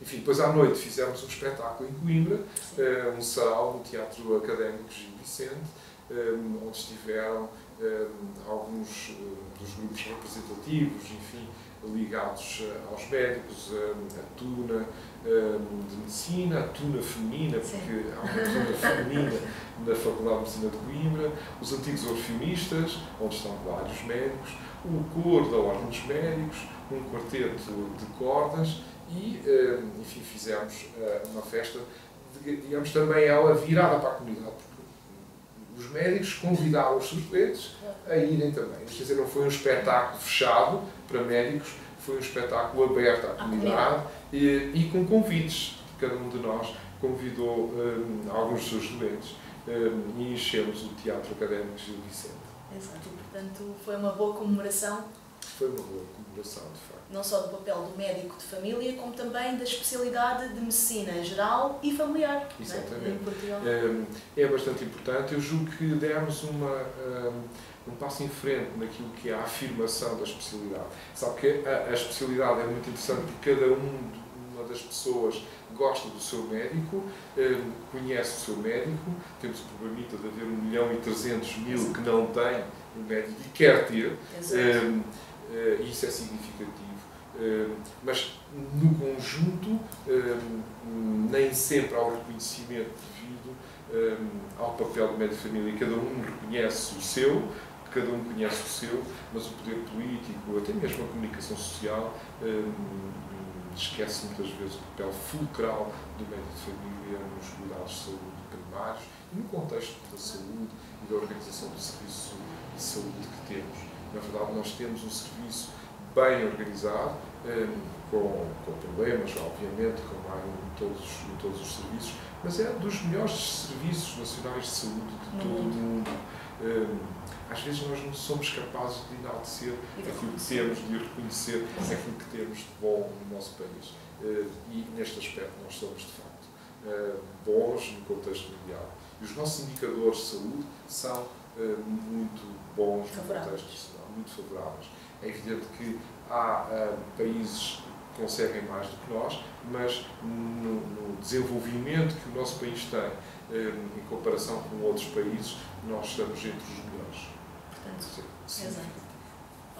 S2: Enfim, depois à noite fizemos um espetáculo em Coimbra, um sarau no Teatro Académico Gil Vicente, onde estiveram alguns dos grupos representativos, enfim, ligados aos médicos, a Tuna de Medicina, a Tuna feminina, porque há uma Tuna feminina na Faculdade de Medicina de Coimbra, os antigos orfeunistas, onde estão vários médicos, o coro da Ordem dos Médicos, um quarteto de cordas e, enfim, fizemos uma festa, digamos, também ela virada para a comunidade, porque os médicos convidaram os seus doentes a irem também. Quer dizer, não foi um espetáculo fechado para médicos, foi um espetáculo aberto à comunidade e com convites. Cada um de nós convidou alguns dos seus doentes e enchemos o Teatro Académico Gil Vicente.
S1: Exato, e portanto foi uma boa comemoração.
S2: Foi uma boa comemoração, de facto.
S1: Não só do papel do médico de família, como também da especialidade de medicina geral e familiar.
S2: Exatamente.
S1: Em Portugal.
S2: É bastante importante. Eu julgo que demos um passo em frente naquilo que é a afirmação da especialidade. Sabe que a especialidade é muito interessante porque uma das pessoas gosta do seu médico, conhece o seu médico, temos o problemita de haver 1.300.000 que não tem um médico e quer ter, e isso é significativo. Mas no conjunto nem sempre há o reconhecimento devido ao papel do médico de família. Cada um reconhece o seu, cada um conhece o seu, mas o poder político, até mesmo a comunicação social, esquece muitas vezes o papel fulcral do médico de família nos cuidados de saúde primários e no contexto da saúde e da organização do serviço de saúde que temos. Na verdade, nós temos um serviço bem organizado, com problemas, obviamente, como há em todos os serviços, mas é um dos melhores serviços nacionais de saúde de todo o mundo. Às vezes nós não somos capazes de enaltecer aquilo que temos, de reconhecer aquilo que temos de bom no nosso país. E neste aspecto nós somos, de facto, bons no contexto mundial. E os nossos indicadores de saúde são muito bons no contexto nacional, muito favoráveis. É evidente que há países que conseguem mais do que nós, mas no desenvolvimento que o nosso país tem, em comparação com outros países, nós estamos entre os melhores. Portanto,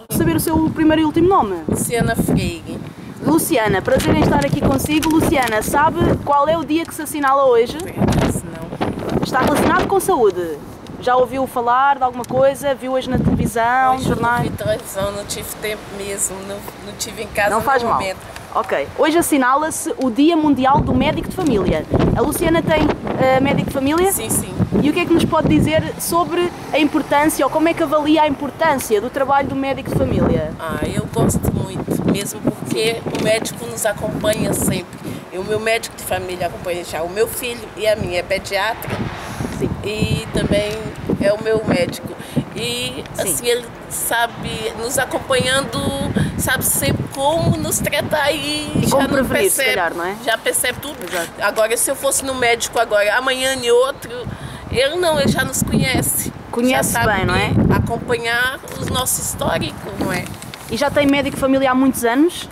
S1: saber o seu primeiro e último nome?
S4: Luciana Freire.
S1: Luciana, prazer em estar aqui consigo. Luciana, sabe qual é o dia que se assinala hoje?
S4: Não.
S1: Está relacionado com saúde. Já ouviu falar de alguma coisa? Viu hoje na televisão,
S4: Hoje
S1: jornais?
S4: não vi televisão, não tive tempo mesmo, não tive em casa
S1: Não faz
S4: no
S1: mal.
S4: momento.
S1: Ok. Hoje assinala-se o Dia Mundial do Médico de Família. A Luciana tem médico de família?
S4: Sim, sim.
S1: E o que é que nos pode dizer sobre a importância, ou como é que avalia a importância do trabalho do médico de família?
S4: Eu gosto muito, mesmo porque o médico nos acompanha sempre. E o meu médico de família acompanha já o meu filho e a minha é pediatra.
S1: Sim.
S4: E também é o meu médico. E assim, ele sabe, nos acompanhando, sabe sempre como nos tratar e já
S1: como
S4: não
S1: prevenir,
S4: percebe,
S1: se calhar, não é?
S4: Já percebe tudo.
S1: Exato.
S4: Agora, se eu fosse no médico agora, amanhã em outro, ele já nos conhece.
S1: Conhece
S4: já sabe
S1: bem, não é?
S4: Acompanhar o nosso histórico, não é?
S1: E já tem médico de família há muitos anos?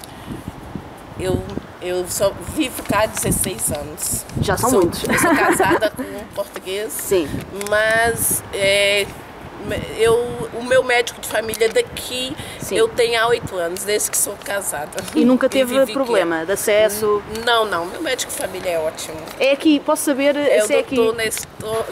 S4: Eu só vivo cá há 16 anos.
S1: Já são muitos.
S4: Eu sou casada com um português.
S1: Sim.
S4: Mas o meu médico de família daqui,
S1: Sim.
S4: eu tenho há 8 anos, desde que sou casada.
S1: E nunca teve problema de acesso?
S4: Não, meu médico de família é ótimo.
S1: É aqui, posso saber
S4: É
S1: se é aqui?
S4: o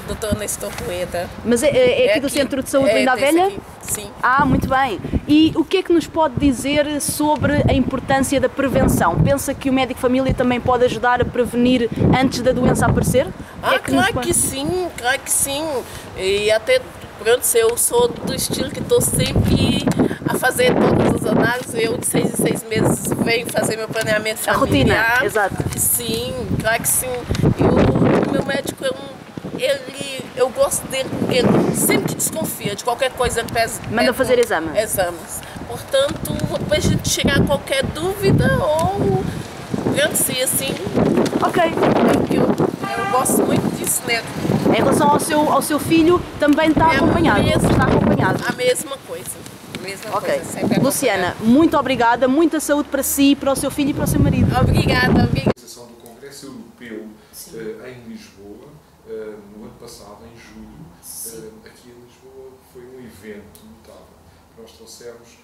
S4: doutor Nestor Rueda.
S1: Mas é aqui do Centro de Saúde de Linda a Velha?
S4: Aqui. Sim.
S1: Muito bem. E o que é que nos pode dizer sobre a importância da prevenção? Pensa que o médico de família também pode ajudar a prevenir antes da doença aparecer?
S4: Claro que sim, claro que sim. E até, pronto, eu sou do estilo que estou sempre a fazer todas as análises. Eu de 6 em 6 meses venho fazer meu planeamento familiar.
S1: A rotina, exato.
S4: Sim, claro que sim. E o meu médico eu gosto dele porque ele sempre desconfia de qualquer coisa que pese.
S1: Manda fazer
S4: exames. Portanto, para a gente tirar qualquer dúvida ou pronto, se assim.
S1: Ok.
S4: Eu gosto muito disso, né?
S1: Em relação ao seu filho, também está acompanhado? Está acompanhado.
S4: A mesma coisa.
S1: Ok. Luciana, muito obrigada, muita saúde para si, para o seu filho e para o seu marido.
S4: Obrigada.
S2: A organização do Congresso Europeu em Lisboa, no ano passado, em julho, aqui em Lisboa, foi um evento notável. Nós trouxemos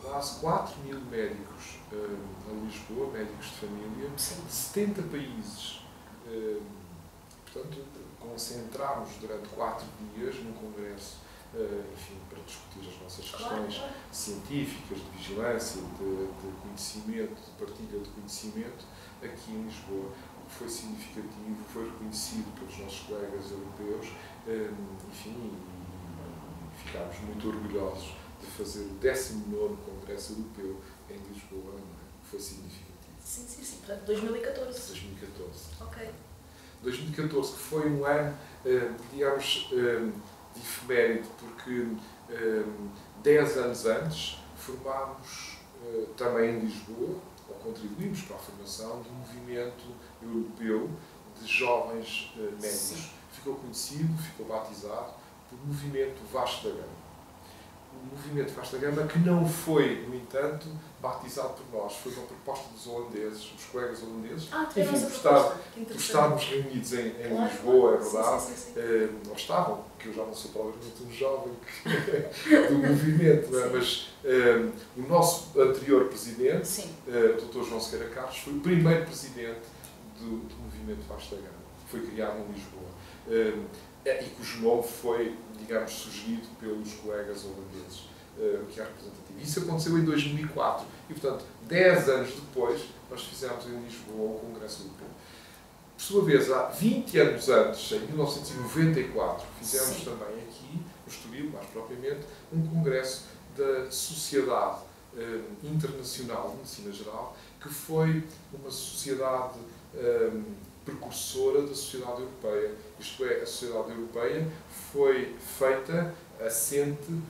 S2: quase 4.000 médicos a Lisboa, médicos de família, de 70 países. Portanto, concentrámos durante 4 dias num congresso, enfim, para discutir as nossas questões científicas, de vigilância, de conhecimento, de partilha de conhecimento, aqui em Lisboa. Foi significativo, foi reconhecido pelos nossos colegas europeus, enfim, e ficámos muito orgulhosos de fazer o 19º Congresso Europeu em Lisboa, foi significativo.
S1: Sim, portanto 2014.
S2: 2014.
S1: Ok.
S2: 2014, que foi um ano, digamos, de efeméride, porque 10 anos antes formámos também em Lisboa, ou contribuímos para a formação de um movimento europeu de jovens médicos. Sim. Ficou conhecido, ficou batizado por Movimento Vasco da Gama. O Movimento Vasco da Gama que não foi, no entanto, batizado por nós. Foi uma proposta dos holandeses, dos colegas holandeses. Por estarmos reunidos em Lisboa, é verdade. Ou estavam, porque eu já não sou provavelmente um jovem do movimento, mas o nosso anterior presidente, o Dr. João Sequeira Carlos, foi o primeiro presidente do Movimento Vasco da Gama. Foi criado em Lisboa. E cujo nome foi, digamos, sugerido pelos colegas holandeses, que é representativo. Isso aconteceu em 2004 e, portanto, 10 anos depois, nós fizemos em Lisboa o Congresso Europeu. Por sua vez, há 20 anos antes, em 1994, fizemos também aqui, no Estoril, mais propriamente, um congresso da Sociedade Internacional de Medicina Geral, que foi uma sociedade precursora da sociedade europeia. Isto é, a sociedade europeia foi feita assente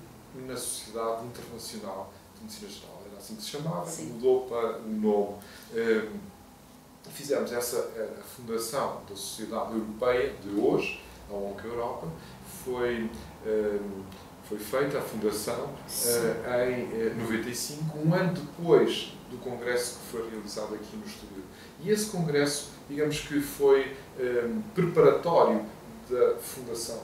S2: na Sociedade Internacional de Medicina Geral. Era assim que se chamava, mudou para o nome. Fizemos a fundação da Sociedade Europeia de hoje, a ONC Europa, foi feita a fundação em 95, um ano depois do congresso que foi realizado aqui no Estoril. E esse congresso, digamos que foi preparatório da fundação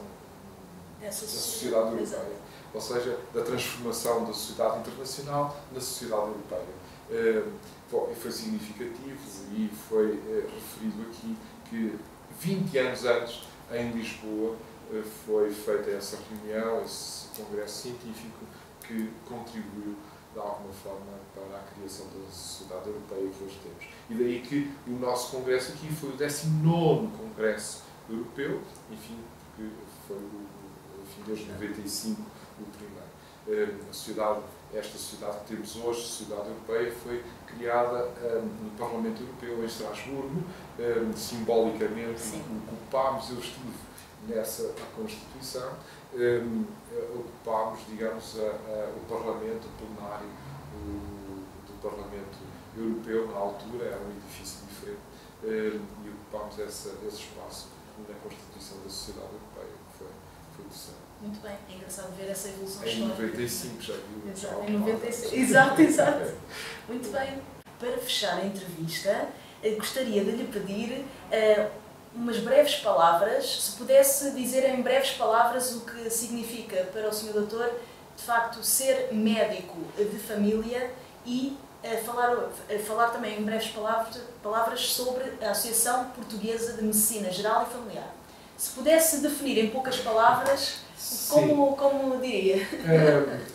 S2: da Sociedade Europeia, ou seja, da transformação da sociedade internacional na sociedade europeia. Foi significativo e foi referido aqui que 20 anos antes, em Lisboa, foi feita essa reunião, esse congresso científico que contribuiu de alguma forma para a criação da sociedade europeia que hoje temos. E daí que o nosso congresso aqui foi o 19º congresso europeu, enfim, porque foi desde 95 o primeiro. Esta sociedade que temos hoje, a Sociedade Europeia, foi criada no Parlamento Europeu em Estrasburgo, simbolicamente ocupámos, eu estive nessa Constituição, ocupámos, digamos, o Parlamento plenário do Parlamento Europeu, na altura, era um edifício diferente, e ocupámos esse espaço na Constituição da Sociedade Europeia, que foi interessante.
S1: Muito bem, é engraçado ver essa evolução
S2: em
S1: histórica.
S2: Em 95 já viu.
S1: Exato, em 96. Exato. Muito bem. Para fechar a entrevista, gostaria de lhe pedir umas breves palavras, se pudesse dizer em breves palavras o que significa para o Sr. Doutor, de facto, ser médico de família e falar também em breves palavras sobre a Associação Portuguesa de Medicina Geral e Familiar. Se pudesse definir em poucas palavras, como diria?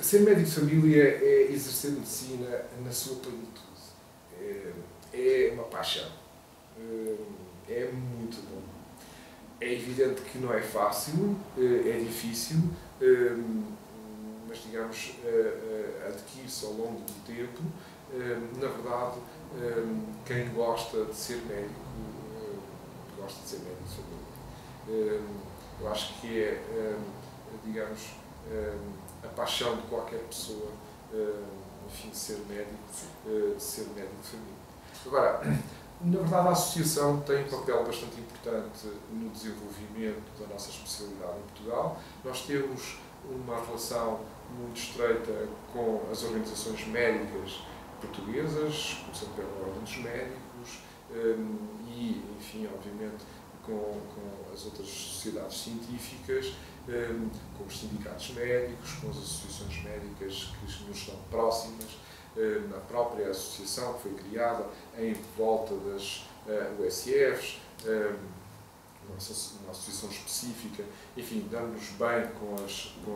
S2: Ser médico de família é exercer medicina na sua plenitude. É uma paixão. É muito bom. É evidente que não é fácil, é difícil, mas, digamos, adquire-se ao longo do tempo. Na verdade, quem gosta de ser médico, gosta de ser médico de família. Eu acho que é, digamos, a paixão de qualquer pessoa, enfim, de ser médico de família. Agora, na verdade, a Associação tem um papel bastante importante no desenvolvimento da nossa especialidade em Portugal. Nós temos uma relação muito estreita com as organizações médicas portuguesas, começando pela Ordem dos Médicos e, enfim, obviamente, com as outras sociedades científicas, com os sindicatos médicos, com as associações médicas que nos estão próximas, na própria associação que foi criada em volta das USFs, uma associação específica, enfim, damos bem com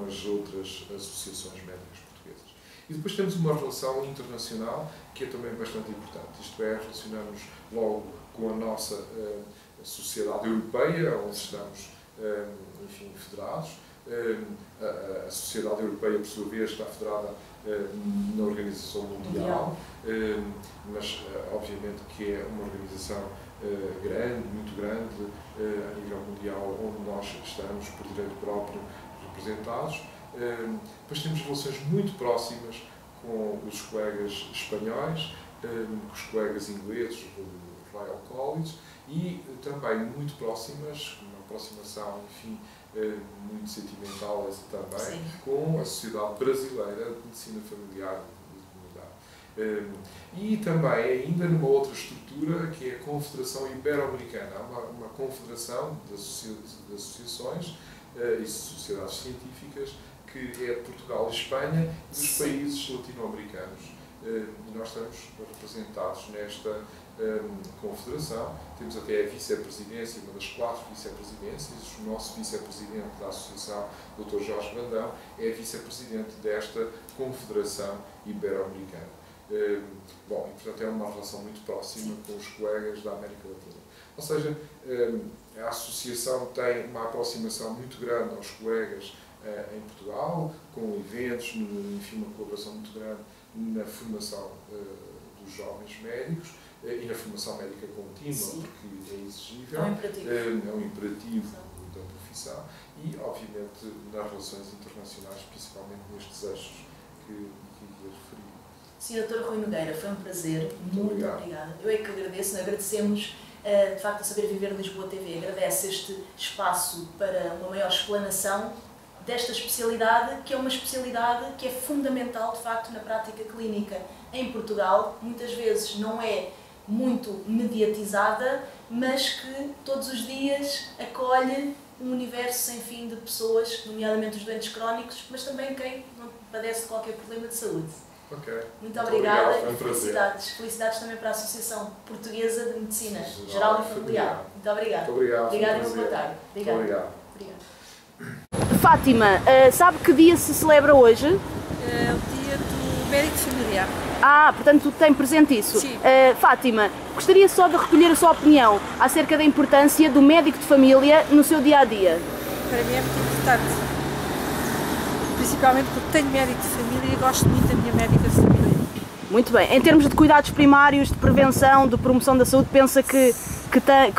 S2: as outras associações médicas portuguesas. E depois temos uma relação internacional que é também bastante importante, isto é, relacionamos logo com a nossa sociedade europeia, onde estamos, enfim, federados. A sociedade europeia, por sua vez, está federada na Organização Mundial, mas obviamente que é uma organização grande, muito grande, a nível mundial, onde nós estamos, por direito próprio, representados. Depois temos relações muito próximas com os colegas espanhóis, com os colegas ingleses do Royal College e também muito próximas, uma aproximação, enfim, muito sentimental também, sim, com a Sociedade Brasileira de Medicina Familiar e de Comunidade. E também ainda numa outra estrutura que é a Confederação Ibero-Americana, uma confederação de associações e sociedades científicas que é de Portugal e Espanha e dos países latino-americanos. E nós estamos representados nesta confederação. Temos até a vice-presidência, uma das 4 vice-presidências. O nosso vice-presidente da Associação, Dr. Jorge Brandão, é vice-presidente desta Confederação Ibero-Americana. Bom, e portanto é uma relação muito próxima com os colegas da América Latina. Ou seja, a Associação tem uma aproximação muito grande aos colegas em Portugal, com eventos, enfim, uma colaboração muito grande na formação dos jovens médicos e na formação médica contínua,
S1: Sim.
S2: porque é exigível,
S1: É um imperativo
S2: da profissão, e, obviamente, nas relações internacionais, principalmente nestes eixos que referi.
S1: Sr. Dr. Rui Nogueira, foi um prazer. Muito obrigada. Eu é que agradeço, agradecemos de facto a Saber Viver Lisboa TV, agradece este espaço para uma maior explanação desta especialidade, que é uma especialidade que é fundamental de facto na prática clínica em Portugal, muitas vezes não é muito mediatizada, mas que todos os dias acolhe um universo sem fim de pessoas, nomeadamente os doentes crónicos, mas também quem não padece de qualquer problema de saúde.
S2: Okay.
S1: Muito obrigada
S2: obrigado,
S1: e felicidades. Felicidades também para a Associação Portuguesa de Medicina Geral e Familiar. Muito obrigada.
S2: Muito obrigado.
S1: Obrigada e boa tarde. Obrigada.
S2: Obrigado.
S1: Fátima, sabe que dia se celebra hoje?
S5: É o dia do médico familiar.
S1: Portanto tem presente isso.
S5: Sim.
S1: Fátima, gostaria só de recolher a sua opinião acerca da importância do médico de família no seu dia-a-dia.
S5: Para mim é muito importante. Principalmente porque tenho médico de família e gosto muito da minha médica de família.
S1: Muito bem. Em termos de cuidados primários, de prevenção, de promoção da saúde, pensa que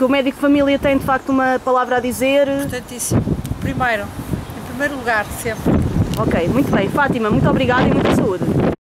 S1: o médico de família tem de facto uma palavra a dizer?
S5: Importantíssimo. Primeiro, em primeiro lugar, sempre.
S1: Ok, muito bem. Fátima, muito obrigada e muita saúde.